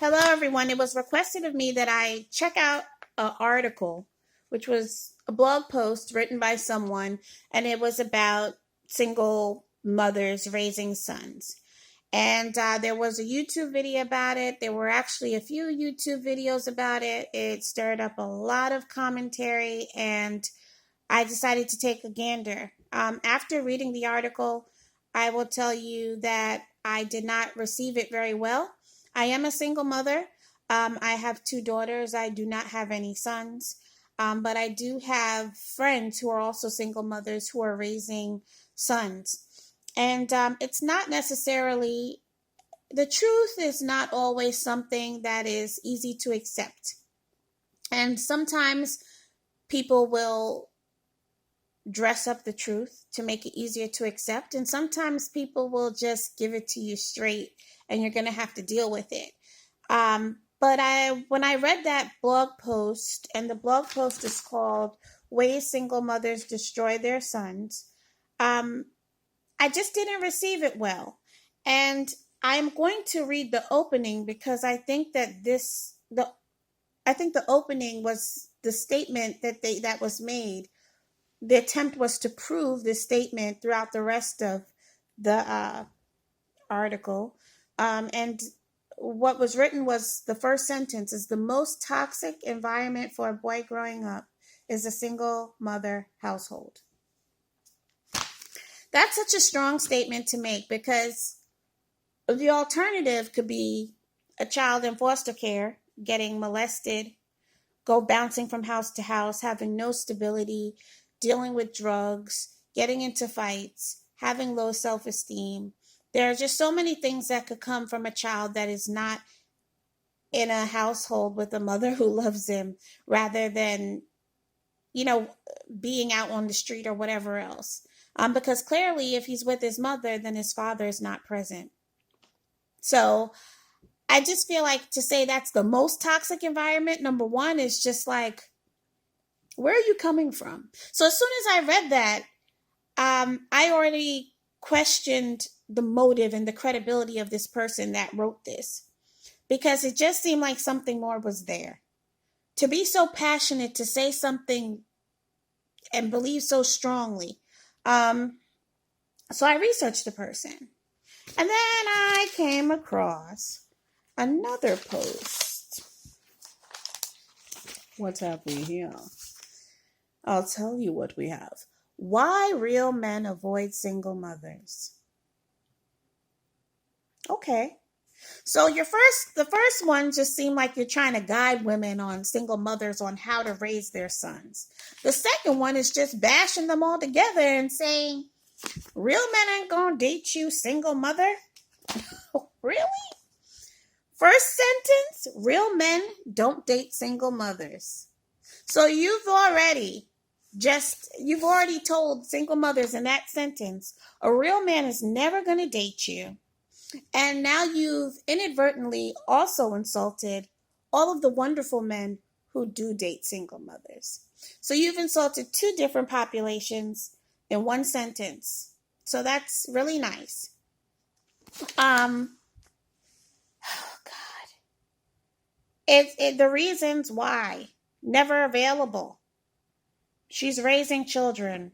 Hello, everyone. It was requested of me that I check out an article, which was a blog post written by someone, and it was about single mothers raising sons. And there was a YouTube video about it. There were actually a few YouTube videos about it. It stirred up a lot of commentary, and I decided to take a gander. After reading the article, I will tell you that I did not receive it very well. I am a single mother. I have two daughters. I do not have any sons. But I do have friends who are also single mothers who are raising sons. And it's not necessarily, the truth is not always something that is easy to accept. And sometimes people will dress up the truth to make it easier to accept. And sometimes people will just give it to you straight and you're going to have to deal with it. But when I read that blog post, and the blog post is called Ways Single Mothers Destroy Their Sons, I just didn't receive it well. And I'm going to read the opening because I think that I think the opening was the statement that was made. The attempt was to prove this statement throughout the rest of the article. And what was written was the first sentence is the most toxic environment for a boy growing up is a single mother household. That's such a strong statement to make because the alternative could be a child in foster care getting molested, go bouncing from house to house, having no stability, dealing with drugs, getting into fights, having low self-esteem. There are just so many things that could come from a child that is not in a household with a mother who loves him rather than, being out on the street or whatever else. Because clearly if he's with his mother, then his father is not present. So I just feel like to say that's the most toxic environment, number one, is just like, where are you coming from? So as soon as I read that, I already questioned the motive and the credibility of this person that wrote this because it just seemed like something more was there. To be so passionate, to say something and believe so strongly. So I researched the person. And then I came across another post. What have we here? I'll tell you what we have. Why real men avoid single mothers. Okay. So the first one just seemed like you're trying to guide women on single mothers on how to raise their sons. The second one is just bashing them all together and saying, real men ain't gonna date you, single mother. Really? First sentence, real men don't date single mothers. So you've already told single mothers in that sentence, a real man is never going to date you. And now you've inadvertently also insulted all of the wonderful men who do date single mothers. So you've insulted two different populations in one sentence. So that's really nice. Oh God. The reasons why, never available. She's raising children.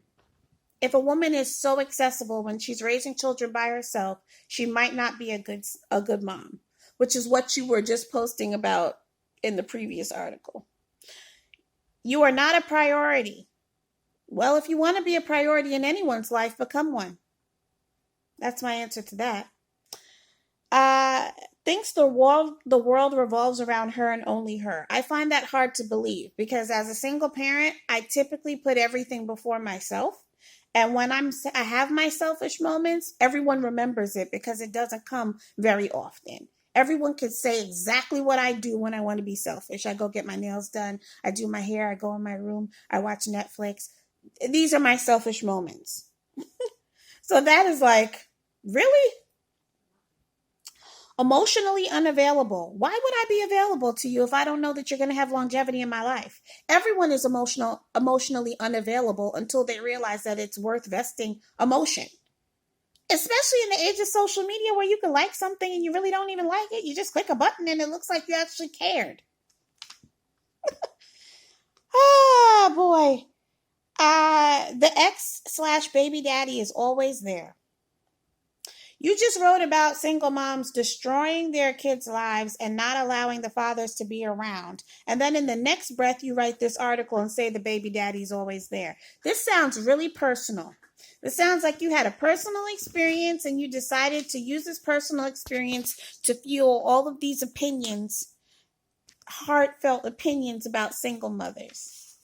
If a woman is so accessible when she's raising children by herself, she might not be a good mom, which is what you were just posting about in the previous article. You are not a priority. Well, if you want to be a priority in anyone's life, become one. That's my answer to that. Thinks the world revolves around her and only her. I find that hard to believe because as a single parent, I typically put everything before myself. And when I have my selfish moments, everyone remembers it because it doesn't come very often. Everyone could say exactly what I do when I want to be selfish. I go get my nails done. I do my hair. I go in my room. I watch Netflix. These are my selfish moments. So that is like, really? Emotionally unavailable. Why would I be available to you if I don't know that you're going to have longevity in my life? Everyone is emotionally unavailable until they realize that it's worth vesting emotion. Especially in the age of social media where you can like something and you really don't even like it. You just click a button and it looks like you actually cared. Oh boy. The ex/baby daddy is always there. You just wrote about single moms destroying their kids' lives and not allowing the fathers to be around. And then in the next breath, you write this article and say the baby daddy's always there. This sounds really personal. This sounds like you had a personal experience and you decided to use this personal experience to fuel all of these opinions, heartfelt opinions about single mothers.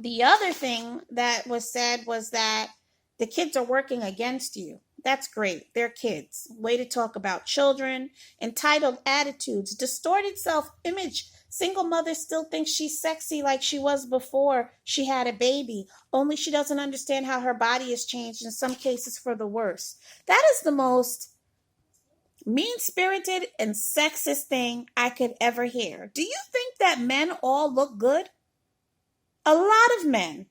The other thing that was said was that the kids are working against you. That's great. They're kids. Way to talk about children. Entitled attitudes. Distorted self-image. Single mother still thinks she's sexy like she was before she had a baby. Only she doesn't understand how her body has changed, in some cases for the worse. That is the most mean-spirited and sexist thing I could ever hear. Do you think that men all look good? A lot of men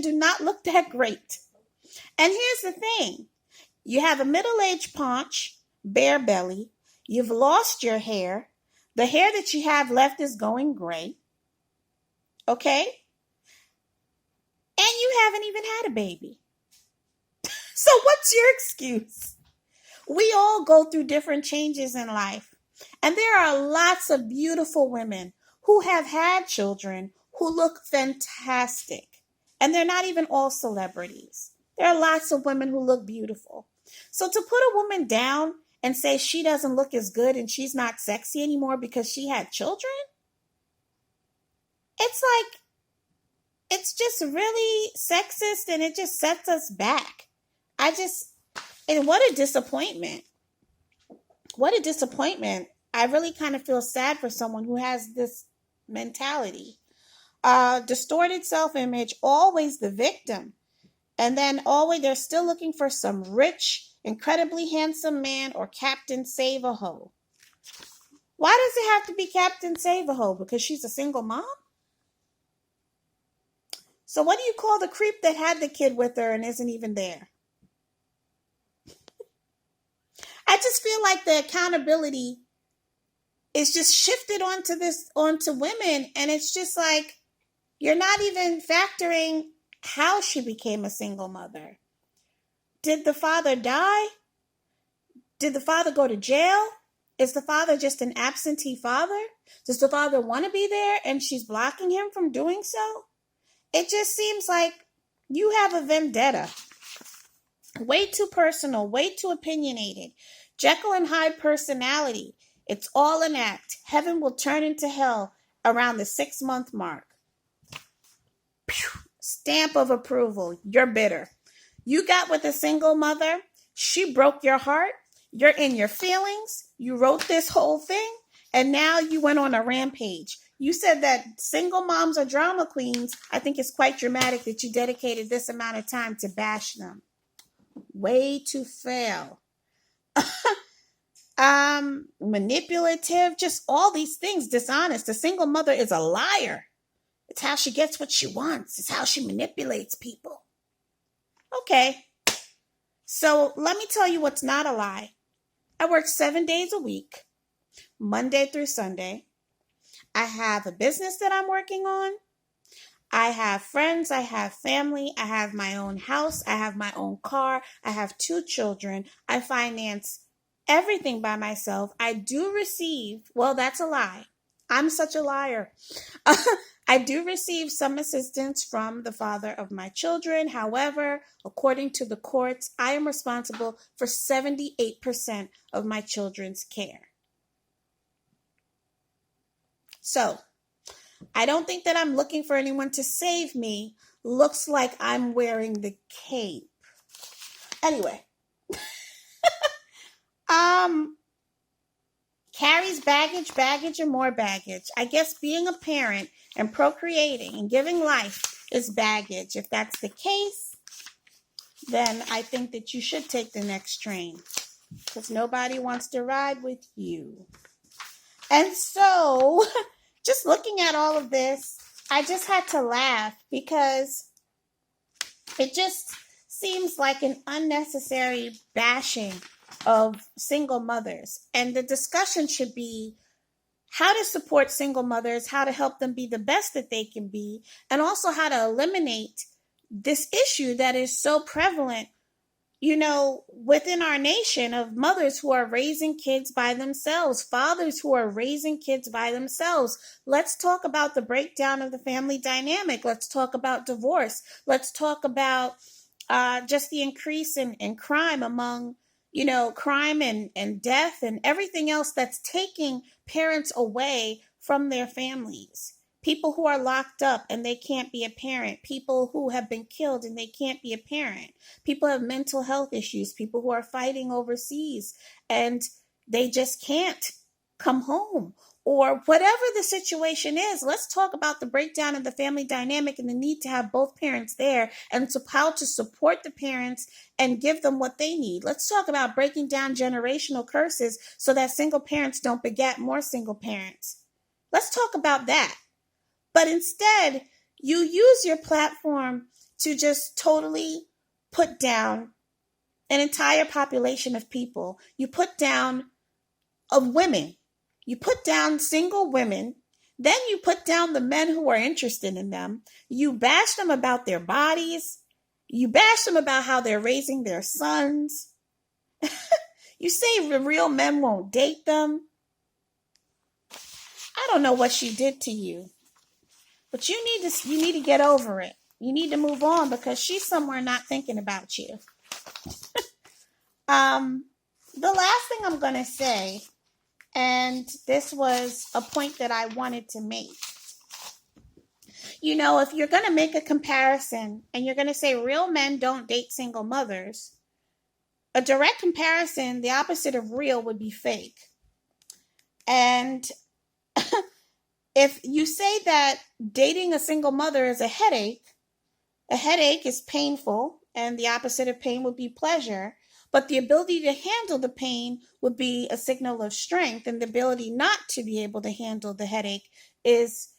do not look that great. And here's the thing. You have a middle-aged paunch, bare belly. You've lost your hair. The hair that you have left is going gray. Okay? And you haven't even had a baby. So what's your excuse? We all go through different changes in life. And there are lots of beautiful women who have had children who look fantastic. And they're not even all celebrities. There are lots of women who look beautiful. So to put a woman down and say she doesn't look as good and she's not sexy anymore because she had children, it's like, it's just really sexist and it just sets us back. And what a disappointment. What a disappointment. I really kind of feel sad for someone who has this mentality. Distorted self-image, always the victim. And then always they're still looking for some rich, incredibly handsome man or Captain Save-A-Ho. Why does it have to be Captain Save-A-Ho? Because she's a single mom? So what do you call the creep that had the kid with her and isn't even there? I just feel like the accountability is just shifted onto women, and it's just like, you're not even factoring how she became a single mother. Did the father die? Did the father go to jail? Is the father just an absentee father? Does the father want to be there and she's blocking him from doing so? It just seems like you have a vendetta. Way too personal, way too opinionated. Jekyll and Hyde personality. It's all an act. Heaven will turn into hell around the 6-month mark. Stamp of approval. You're bitter. You got with a single mother. She broke your heart. You're in your feelings. You wrote this whole thing. And now you went on a rampage. You said that single moms are drama queens. I think it's quite dramatic that you dedicated this amount of time to bash them. Way to fail. Manipulative, just all these things, dishonest. A single mother is a liar. It's how she gets what she wants. It's how she manipulates people. Okay. So let me tell you what's not a lie. I work 7 days a week, Monday through Sunday. I have a business that I'm working on. I have friends. I have family. I have my own house. I have my own car. I have 2 children. I finance everything by myself. I do receive, well, that's a lie. I'm such a liar. I do receive some assistance from the father of my children. However, according to the courts, I am responsible for 78% of my children's care. So, I don't think that I'm looking for anyone to save me. Looks like I'm wearing the cape. Anyway. Carries baggage, and more baggage. I guess being a parent and procreating and giving life is baggage. If that's the case, then I think that you should take the next train because nobody wants to ride with you. And so, just looking at all of this, I just had to laugh because It just seems like an unnecessary bashing of single mothers. And the discussion should be how to support single mothers, how to help them be the best that they can be, and also how to eliminate this issue that is so prevalent, within our nation, of mothers who are raising kids by themselves, fathers who are raising kids by themselves. Let's talk about the breakdown of the family dynamic. Let's talk about divorce. Let's talk about just the increase in crime among, crime and death and everything else that's taking parents away from their families. People who are locked up and they can't be a parent. People who have been killed and they can't be a parent. People have mental health issues. People who are fighting overseas and they just can't come home. Or whatever the situation is, let's talk about the breakdown of the family dynamic and the need to have both parents there and how to support the parents and give them what they need. Let's talk about breaking down generational curses so that single parents don't beget more single parents. Let's talk about that. But instead, you use your platform to just totally put down an entire population of people. You put down of women. You put down single women. Then you put down the men who are interested in them. You bash them about their bodies. You bash them about how they're raising their sons. You say the real men won't date them. I don't know what she did to you. But you need to get over it. You need to move on because she's somewhere not thinking about you. The last thing I'm going to say, and this was a point that I wanted to make. If you're going to make a comparison and you're going to say real men don't date single mothers, a direct comparison, the opposite of real, would be fake. And if you say that dating a single mother is a headache is painful, and the opposite of pain would be pleasure. But the ability to handle the pain would be a signal of strength, and the ability not to be able to handle the headache is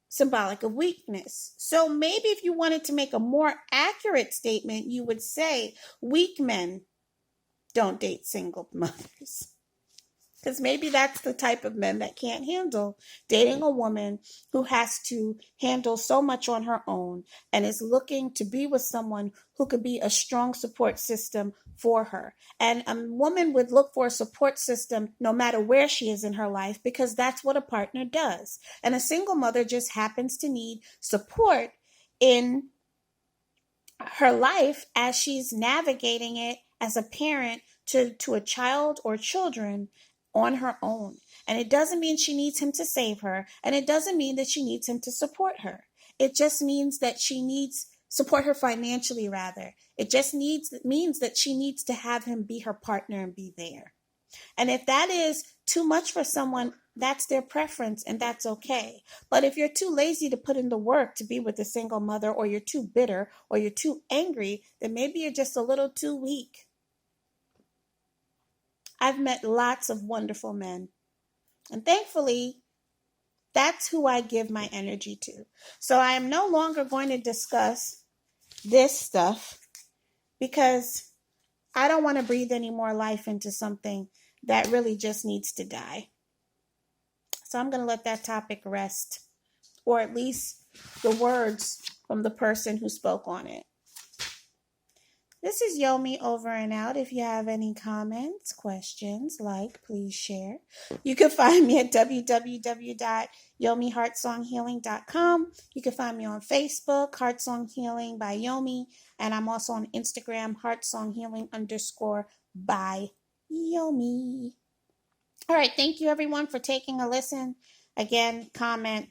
symbolic of weakness. So maybe if you wanted to make a more accurate statement, you would say weak men don't date single mothers. Because maybe that's the type of men that can't handle dating a woman who has to handle so much on her own and is looking to be with someone who could be a strong support system for her. And a woman would look for a support system no matter where she is in her life, because that's what a partner does. And a single mother just happens to need support in her life as she's navigating it as a parent to a child or children on her own. And it doesn't mean she needs him to save her. And it doesn't mean that she needs him to support her. It just means that she needs support her financially, rather. It just means that she needs to have him be her partner and be there. And if that is too much for someone, that's their preference and that's okay. But if you're too lazy to put in the work to be with a single mother, or you're too bitter, or you're too angry, then maybe you're just a little too weak. I've met lots of wonderful men. And thankfully, that's who I give my energy to. So I am no longer going to discuss this stuff because I don't want to breathe any more life into something that really just needs to die. So I'm going to let that topic rest, or at least the words from the person who spoke on it. This is Yomi over and out. If you have any comments, questions, please share. You can find me at www.yomiheartsonghealing.com. You can find me on Facebook, Heartsong Healing by Yomi, and I'm also on Instagram, heartsonghealing_by Yomi. All right, thank you everyone for taking a listen. Again, comment,